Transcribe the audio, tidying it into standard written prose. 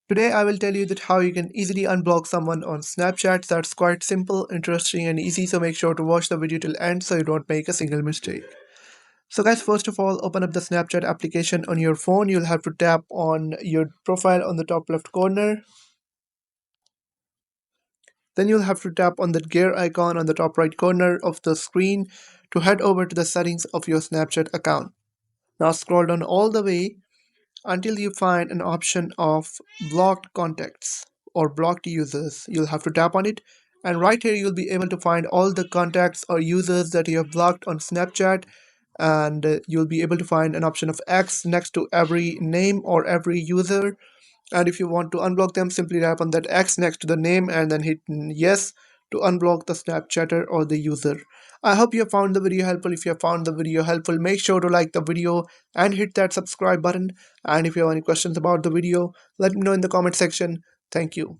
Today I will tell you that how you can easily unblock someone on Snapchat. That's quite simple, interesting and easy, so make sure to watch the video till end so you don't make a single mistake. So guys, first of all, open up the Snapchat application on your phone. You'll have to tap on your profile on the top left corner. Then you'll have to tap on the gear icon on the top right corner of the screen to head over to the settings of your Snapchat account. Now scroll down all the way until you find an option of blocked contacts or blocked users. You'll have to tap on it, and right here you'll be able to find all the contacts or users that you have blocked on Snapchat, and you'll be able to find an option of X next to every name or every user. And if you want to unblock them, simply tap on that X next to the name and then hit yes to unblock the Snapchatter or the user. I hope you have found the video helpful. If you have found the video helpful, make sure to like the video and hit that subscribe button. And if you have any questions about the video, let me know in the comment section. Thank you.